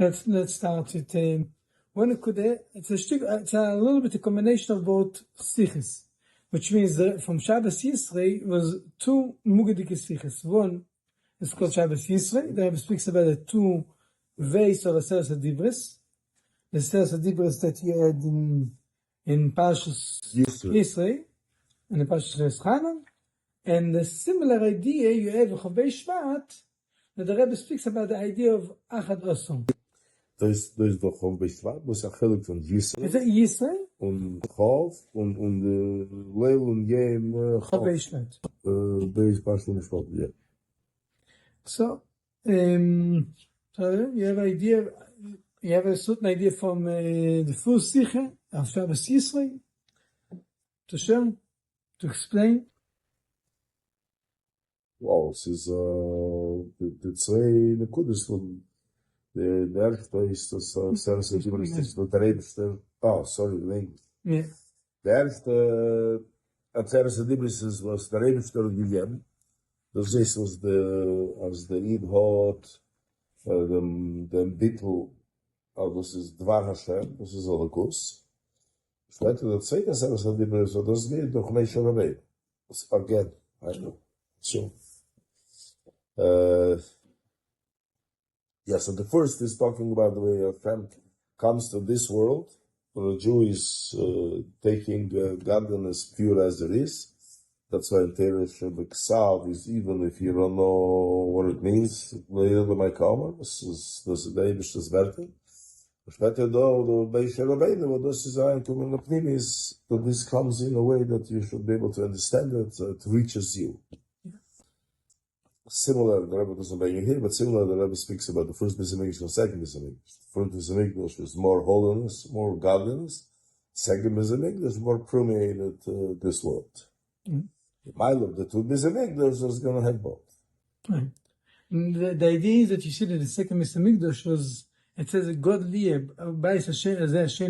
Let's start with one Nekuda. It's a little bit a combination of both siches, which means that from Shabbos Yisro was two Mugadike siches. One is called Shabbos Yisro. The Rebbe speaks about the two ways of Aseres Adibris. The Aseres Adibris that you had in Parshas Yisro and the Parshas Chanan, and the similar idea you have in Chavei Shvat, that the Rebbe speaks about the idea of Achad Osam. Das ist doch Chavei Shvat, was ist ein von Yisro. Is it Yisro? Und Chav, und Leil und Yem, Chavei Shvat. Beis Parshas Shvat, yeah. So you have a certain idea from the first Sikha of Shabbos Yisro to share, to explain. Wow, es ist die zwei Nekudas von der erste ist das Aseres Adibris, das der Rebbe. Sorry, nein. Yeah. Der erste Aseres Adibris was der Rebbe gegeben. Das ist als der Eid hat den Bittel, das ist Dvar Hashem, das ist Holocaust. Später der zweite Aseres Adibris, das geht durch Moshiach Rabbi. Again, I know. So, so the first is talking about the way a friend comes to this world. For a Jew is taking godliness pure as it is. That's why in Teresh Beksav is, even if you don't know what it means, this is the Eibishter's Werte. Später the Beisher Rabbeinu, what this is einkommen in the is that this comes in a way that you should be able to understand it, it reaches you. Similar, the Rebbe doesn't bring it here, but similar, the Rebbe speaks about the first Beis Hamikdash and the second Beis Hamikdash. The first Beis Hamikdash is more holiness, more godliness. Second Beis Hamikdash more permeated this world. The mile of the two Beis Hamikdash is going to have both. Right. The idea is that you see that the second Beis Hamikdash was, it says a God lieb, Bais Hashem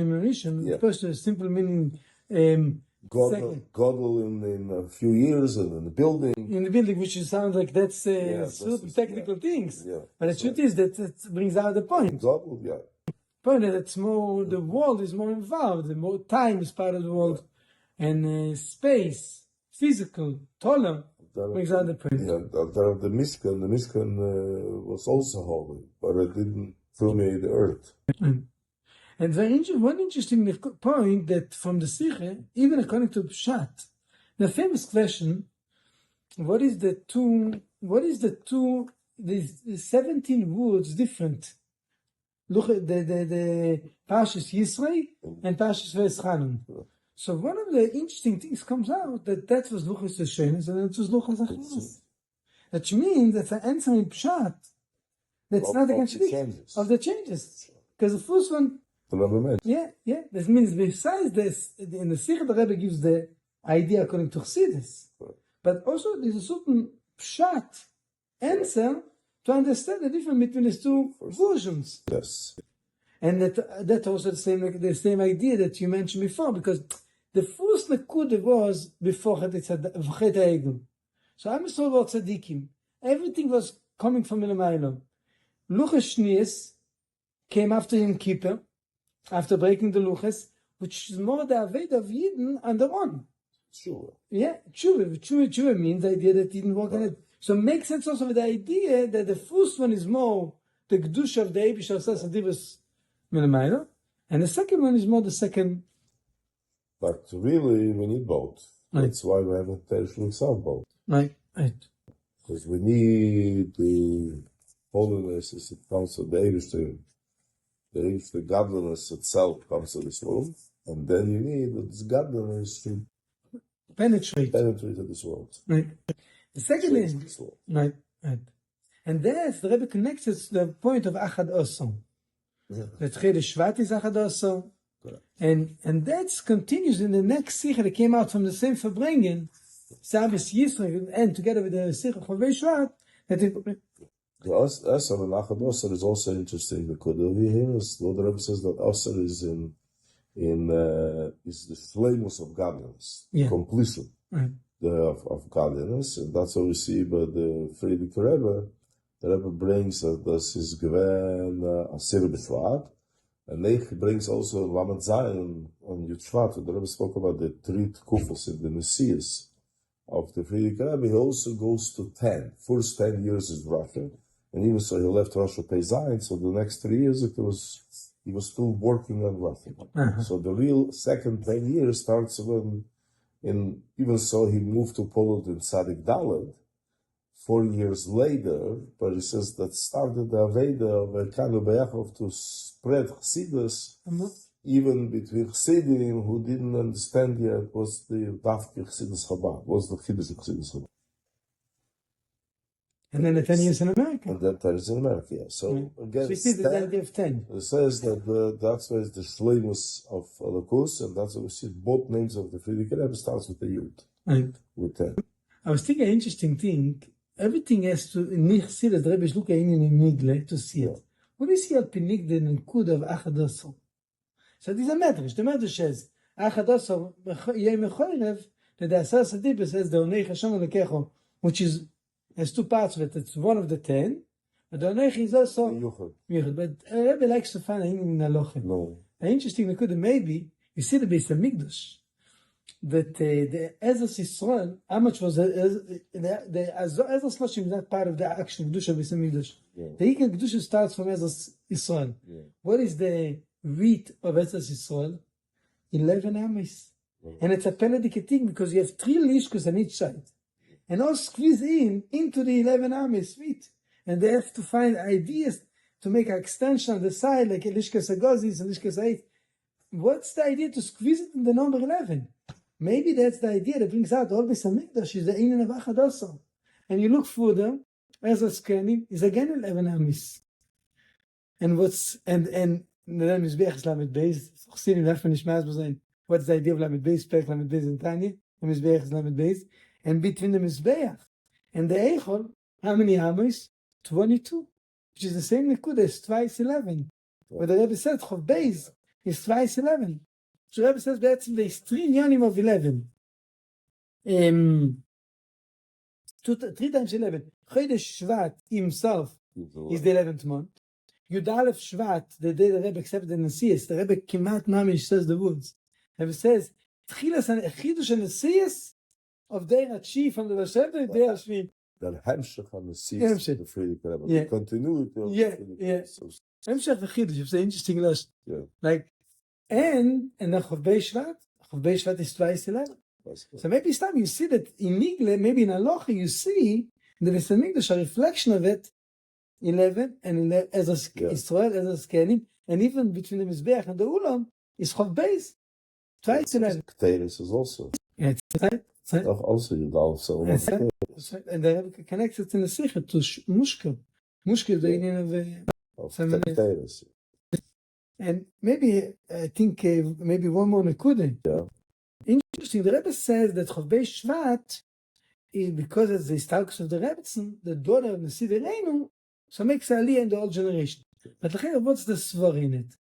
Emerishim, opposed to a simple meaning, God will in a few years and in the building. In the building, which sounds like that's certain technical things. Yeah, but the truth is that it brings out the point. God will, point that it's more, the world is more involved, the more time is part of the world, and space, physical, taller, brings out the point. Yeah, the Mishkan was also holy, but it didn't permeate the earth. And one interesting point that from the Sikha, even according to Pshat, the famous question, what is the 17 words different? Look at the Parshas Yisro and Parshas Chanan. So one of the interesting things comes out that was Luchas Hashenis and that was Luchas Achilas. Which means that the answer in Pshat, that's not a contradiction of the changes. Because the first one, this means besides this, in the Sikha the Rebbe gives the idea according to Chassidus, but also there's a certain pshat answer to understand the difference between these two versions. Yes, and that also the same idea that you mentioned before, because the first Nekuda was before Chet HaEgel. So I'm talking about tzaddikim. Everything was coming from Ilamaylo. Luchas Shnias came after Yom Kippur, after breaking the Luchas, which is more the Aved of Yidden on their own. Sure. Yeah, Tshuva means the idea that Yidden walk on it. So it makes sense also with the idea that the first one is more the Geulah of the Eibush of Sas Adivas Milamayla, and the second one is more the second. But really, we need both. Right. That's why we have a Tereshlik Sav both. Right. Because we need the holiness as it comes to the Eibush. The godliness itself comes to this world, and then you need this godliness to penetrate to this world. Right. The second is right. And that's the Rebbe connects it to the point of Achad Osam. That Chedesh Shvat is Achad Osam, and that continues in the next Sikha that came out from the same Verbringen, Shabbos Yisro, and together with the Sikha Chavei Shvat, that it. The Asar and Achad Asar is also interesting because over here is the Rebbe says that Asar is is the flameless of godliness, completion of godliness, and that's what we see by the Friedrich Rebbe the Rebbe brings das ist gewähn Asir B'Shvat, and he brings also Lamed Zayin on Yud Shvat. The Rebbe spoke about the three Kufos in the Messias of the Friedrich Rebbe. He also goes to 10. First 10 years is Racha, and even so he left Rosh Pei Zayin, so the next 3 years he was still working on Racha. So the real second 10 years starts when, even so he moved to Poland in Tzadik Daled 4 years later, but he says that started the Aveda of Elkanu Beyachov to spread Chassidus, even between Chassidim who didn't understand yet was the Dafki Chassidus Chabad, was the Chiddush of Chassidus Chabad. And then the 10 years in America. And then 10 years in America, yeah. So again, so you see the idea of 10. It says that that's why it's the Shleimus of Alakus, and that's why we see both names of the Friedrich Rebbe starts with the Yud, right. with 10. I was thinking an interesting thing. Everything has to nicht see that the Rebbe is looking in Nigle to see it. What do you see at Pinik the Nkud of Achadosor? So this is a medrash. The medrash says Achadosor Yom Chorev that the Asar Sadibah says the Onei Hashem Lekecho, which is has two parts of it. It's one of the 10, but the Onei is also Yuchad. But Rebbe likes to find in Alochim. No. An interesting Nkud maybe you see the Beis Hamikdash. That the Ezras Yisrael, how much was the Ezras Loshim is not part of the actual Kedusha of Beis Hamikdash. The Iker Kedusha starts from Ezras Yisrael. What is the wheat of Ezras Yisrael? 11 amis. And it's a penedict thing because you have 3 lishkus on each side. And all squeeze into the 11 amis wheat. And they have to find ideas to make an extension on the side, like a lishkas agozis and lishkas 8. What's the idea to squeeze it in the number 11? Maybe that's the idea that brings out all Beis Hamikdash is the Inin of Achadosor. And you look for them, as a Skenim, is again 11 Amis. And the name is Mizbeach is Lamed Beis. Chsidim Lafen Nishmaz Bozayin. What's the idea of Lamed Beis? Perek Lamed Beis in Tanya. The Mizbeach is Lamed Beis. And between the Mizbeach and the Eichel, how many Amis? 22. Which is the same Nikud as twice 11. Where the Rebbe said, Chov Beis is twice 11. So Rebbe says בעצם there is 3 inyanim of 11. 3 times 11. Chodesh Shvat himself is the 11th month. Yud Aleph Shvat, the day the Rebbe accepted the Nesias, the Rebbe Kimat Mamish says the words. The Rebbe says, Tchilas and Chidush and Nesias of Deir HaTshi from the Vashem to Deir HaShvi. The Hemshech on the seas of the Friedrich Rebbe. The continuity of the Friedrich Rebbe. Hemshech v'Chidush, it's an interesting last. Like, and the Chav Beis Shvat is twice 11. So maybe it's time you see that in Nigle, maybe in Aloha, you see the Beis Hamikdash, a reflection of it, 11 and 11, as Israel, as a Kenim, and even between the Mizbeach and the Ulam, is Chav Beis, twice 11. Keteiris is also. Yeah, it's right. Also, you also. And the Rebbe connects it in the Sikha to Mushka. Mushka is the Indian of Keteiris. And maybe, I think, maybe one more Nekude. Interesting, the Rebbe says that Chav Beis Shvat, because it's the Stalkus of the Rebbetzin, the daughter of Nasi Reinu, so makes Aliyah in the old generation. But what's the Svar in it?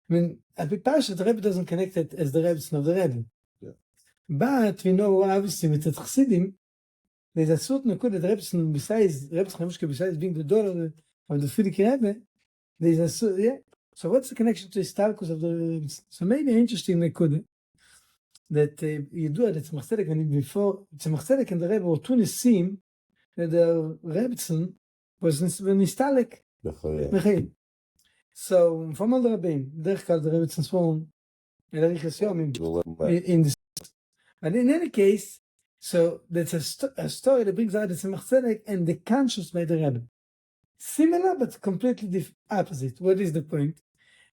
I mean, at Parshas, the Rebbe doesn't connect it as the Rebbetzin of the Rebbe. But we know, obviously, with the Chassidim, there's a certain Nekude that Rebbetzin, besides being the daughter of the Friedrich Rebbe, there's a certain, So what's the connection to the Stalkus of the Rebbetzin? So maybe an interesting Nekude that you do at Tzemach Tzedek, and before Tzemach Tzedek and the Rebbe were 2 Nisim that the Rebbetzin was Nistalek. So from all the Rabbim, דרך כלל the Rebbetzin sworn Elarichas Yomim in this. But in any case, so that's a story that brings out the Tzemach Tzedek and the conscience by the Rebbe. Similar but completely opposite. What is the point?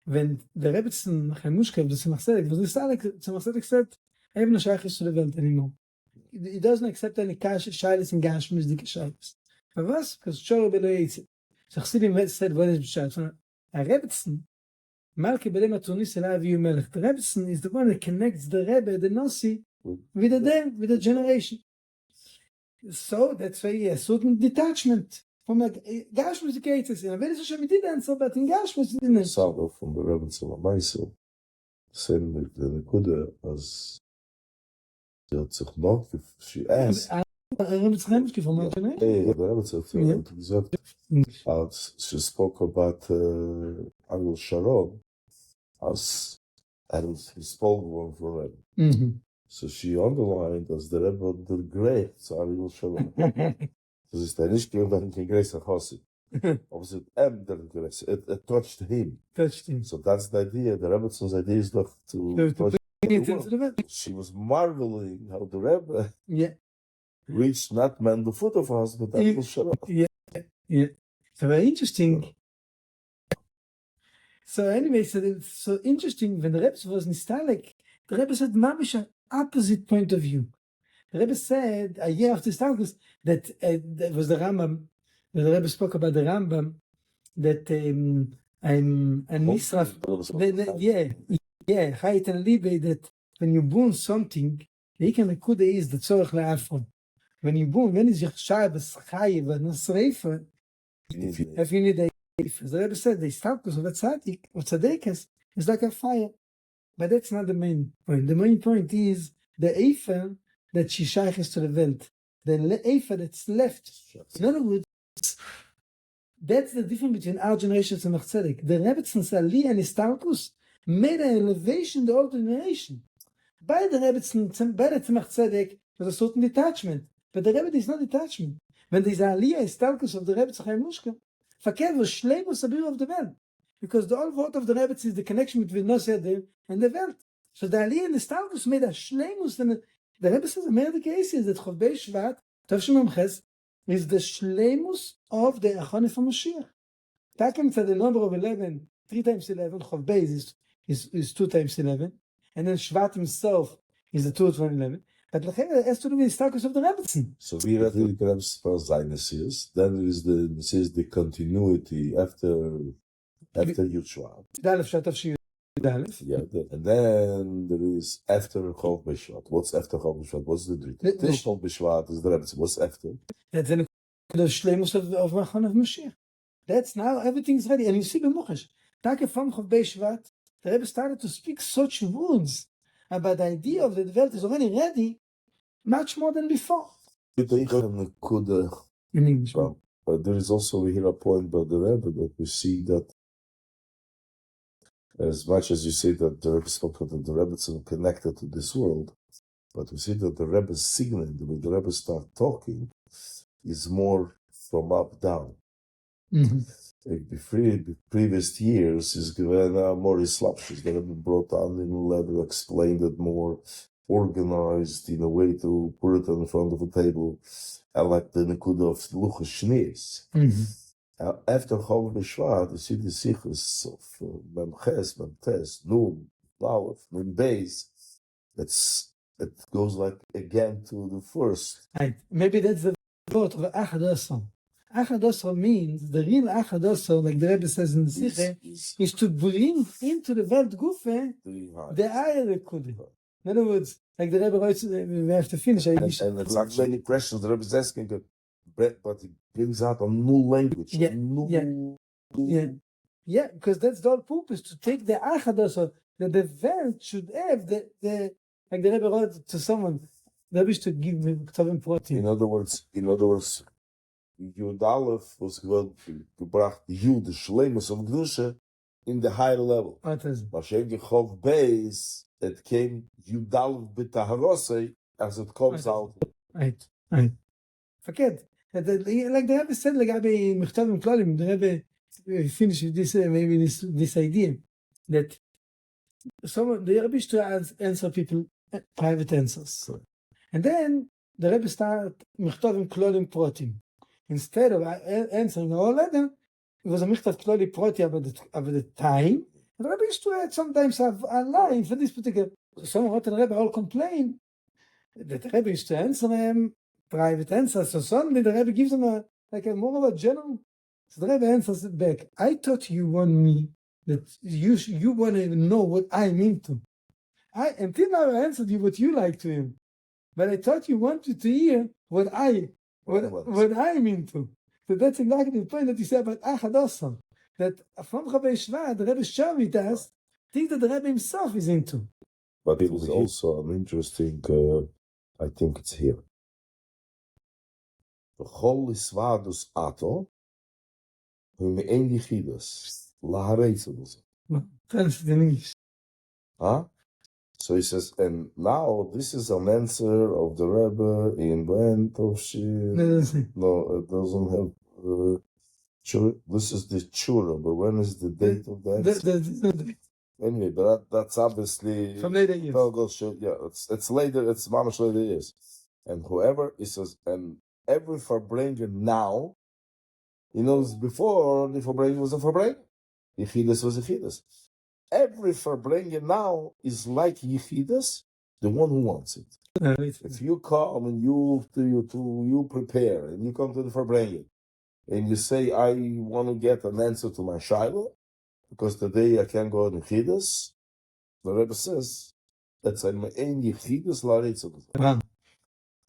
When the Rebbetzin Chamushka of the Tzemach Tzedek was Nistalek, Tzemach Tzedek said, I have no shaykhis to the world anymore. He doesn't accept any shaylis and gashmis dike shaylis. For what? Because Shor Rebbe lo yitzit. So Chassidim said, what is b'shaylis? A Rebbetzin, Malki Belem HaTunis Elav Yu Melech. The Rebbetzin is the one that connects the Rebbe, the Nasi, with the generation. So that's why he has certain detachment from a gashmis dike yitzit. And very Hashem did answer, but in gashmis he didn't answer. Saga from the Rebbetzin Amaisel, saying the Nekuda as she asked. from Montenegro. The Rebbe said, she spoke about Ariel Sharon as and he spoke one for Rebbe. Mm-hmm. So she underlined as the Rebbe the great Ariel Sharon. Das ist der nicht gewesen, kein größer Chassid. Aber es ist der größer. It touched him. So that's the idea. The Rebbe's idea is not to touch the world. She was marveling how the Rebbe reached not man the foot of us, but that was Sharon. Yeah. So very interesting. So anyway, so interesting when the Rebbe was Nistalik, the Rebbe said mamish an opposite point of view. The Rebbe said a year after Stalkus that was the Rambam. The Rebbe spoke about the Rambam that I'm a Nisraf. Chayit and Libe, that when you burn something, the Ikan Nekuda is the Tzorach le'afron. When you burn, when is your Shabbos Chayiv and Nasreifa, if you need a As the Rebbe said, the Stalkus of a Tzadik, or Tzaddikas, is like a fire. But that's not the main point. The main point is the Eifer that she shayches to the Welt. The Eifer that's left. In other words, that's the difference between our generation and Tzemach Tzedek. The Rebbetzin Sali and Istalkus made an elevation in the old generation. By the Rebbetzin, by the Tzemach Tzedek, there's a certain detachment. But the Rebbe is not detachment. When there's Aliyah Istalkus of the Rebbetzin Chaim Mushka, Fakir was Shleimus Abir of the Welt. Because the whole word of the Rebbe is the connection between Noseder and the Welt. So the Aliyah and the Stalkus made a Shleimus. And the Rebbe says, the case is that Chovbei Shvat, Tavshim Amches, is the Shleimus of the Achone from Moshiach. Takem to the number of 11, 3 times 11, Chovbei is 2 times 11, and then Shvat himself is the 2 of 11. But it has to do with the Stalkus of the Rebbetzin. So we read the Rebbe's first Messias, then there is the continuity after Yud Yeah, and then there is after Chov B'Shvat. What's after Chov B'Shvat? What's the Drit? Tishon B'Shvat is the Rebbe. What's after? That's the Shleimus of Machon of Moshiach. That's now everything's ready. And you see B'Mochesh, Take from Chov B'Shvat, the Rebbe started to speak such words about the idea of the world is already ready, much more than before. In English. But there is also here a point by the Rebbe that we see that as much as you say that the Rebbe spoke that the Rebbe is connected to this world, but we see that the Rebbe's signal, when the Rebbe start talking, is more from up down. Mm-hmm. The previous years is given more slapshes. The Rebbe brought on in a letter, explained it more, organized in a way to put it in front of a table, and like the Nekuda of Luchas Shnees. After Chov B'Shvat, you see the sichus of Memches, Memtes, Nun, Aleph, Nun Beis. It goes like again to the first. Right. Maybe that's the thought of Achad Asr. Achad Asr means, the real Achad Asr, like the Rebbe says in the Sikhe, is to bring into the Welt Gufe the Ayah Nekuda. In other words, like the Rebbe writes, we have to finish. And it's like many questions the Rebbe is asking, but it brings out a new language. Yeah, because that's the whole purpose, to take the Achad Asr, that the Welt should have the like the Rebbe wrote to someone, the Rebbe should give me Ktavim Protim. In other words, Yud Aleph was gebracht, Yud, the Shleimus of Gdusha, in the higher level. Mashiach Chov Beis, it came Yud Aleph B'Taharosei, as it comes out. Right. Forget. Like the Rebbe said, like Rabbi Mechtavim Klolim, the Rebbe finished this, maybe this idea, that the Rebbe used to answer people private answers. And then the Rebbe started Mechtavim Klolim Protim. Instead of answering all letter, it was a Mechtav Kloli Proti about the time. The Rebbe used to sometimes have a line for this particular. Some wrote and Rebbe all complain that the Rebbe used to answer them private answers. So suddenly the Rebbe gives them more of a general. So the Rebbe answers it back. I thought you want me, that you want to know what I'm into. Until now I answered you what you like to him. But I thought you wanted to hear what I'm into. So that's exactly the point that you said about Achad Asr. That from Chovbei Shvat, the Rebbe showed me that things that the Rebbe himself is into. But it was also an interesting, I think it's here. Chol isvadus ato, me ein yichidas, lahareitzus. Translate in English. Huh? So he says, and now this is an answer of the Rebbe in when Tovshir. No, it doesn't have. This is the Chura, but when is the date of that? Anyway, but that's obviously From later years. Yeah, it's later. It's mamish later years. And whoever it says, and every Verbringer now, before the Verbringer was a Verbringer, Yechidus was Yechidus. Every Verbringer now is like Yechidus, the one who wants it. If you come and you prepare and you come to the Verbringer and you say, I want to get an answer to my Shiloh, because today I can't go in Yechidus, the Rebbe says, that's a Me'en Yechidus La'aritzah.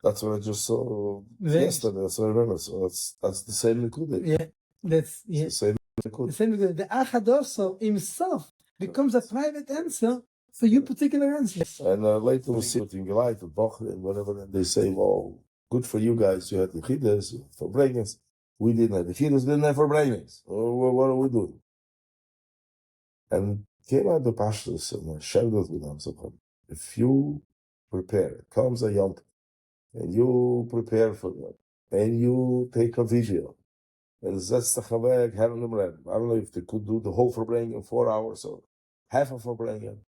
That's what I just saw yesterday. That's what I remember. So that's the same Nikudah. Yeah, that's the same Nikudah. The same Nikudah. The Achad also himself becomes a private answer for your particular answers. And later we see it in Geulah, in Bochum, and whatever, and they say, well, good for you guys, you had the Yechidus, for Verbringers. We didn't have the Yechidus, didn't have Verbringers. What are we doing? And came out the Parshas and I shared it with them. So if you prepare, it comes a Yom Tov, and you prepare for that, and you take a video, and that's the Chavek, I don't know if they could do the whole Verbringing in 4 hours or half of Verbringing,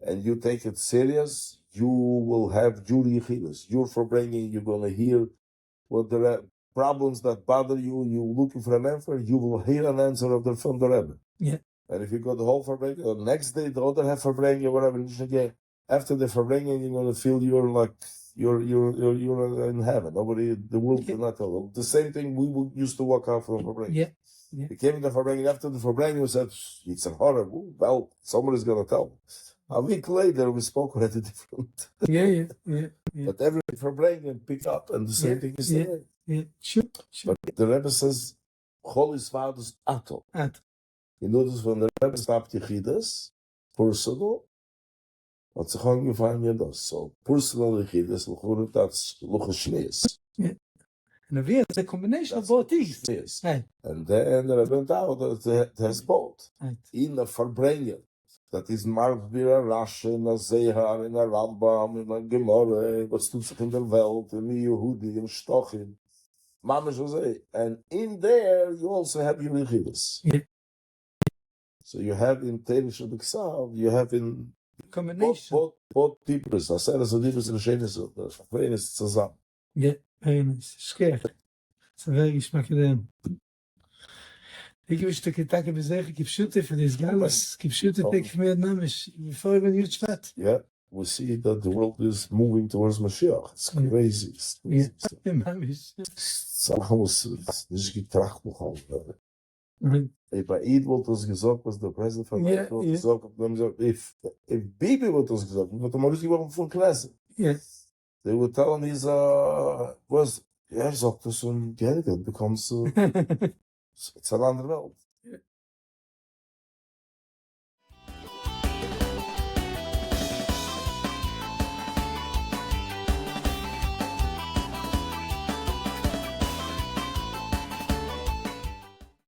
and you take it serious, you will have your Yechidus. Your Verbringing, you're going to hear what the problems that bother you, you're looking for an answer, you will hear an answer from the Rebbe. Yeah. And if you got the whole Verbringing, the next day, the other half Verbringing, whatever, again, after the Verbringing, you're going to feel you're in heaven. Nobody, the world cannot tell them. The same thing we used to walk out from the Verbringing. Yeah. Yeah. We came in the Verbringing, after the Verbringing, we said, it's a horror. Well, somebody's going to tell me. A week later, we spoke already different. Yeah. But every Verbringing picked up, and the same thing is there. Yeah, sure. But the Rebbe says, Chol is vadus ato. You notice when the Rebbe stopped Yechidus, personal, hat sich angefangen in das. So, personal Yechidus, that's Luchashneis. Yeah. And over here, it's a combination of both things. Right. And then the Rebbe went out, it has both. Right. In a Verbringen, that is Marvbira, Rashi, in a Zehar, in a Rambam, in a Gemara, was tut sich in der Welt, in Yehudi, in Stochim. Mamish was and in there, you also have your Yechidus. Yeah. So you have in Teresh of the Ksav, you have in combination both people. I said as a difference in the Shenis, the Shenis zusammen. Yeah, very nice. Scare. It's a very smack. Ik heb een stukje takken bezig. Ik heb shooten for this guys. Ik heb shooten take for me namish before even you chat. Yeah, we see that the world is moving towards Moshiach. It's crazy. It's crazy. Yeah, namish. Sachen was nicht getracht noch auf. Bei Eid wird uns gesagt, was der Präsident von Eid wird gesagt, if Bibi wird uns gesagt, wird mal richtig machen von Klasse. They would tell him he's sagt das und Geld bekommst du. It's an andere Welt.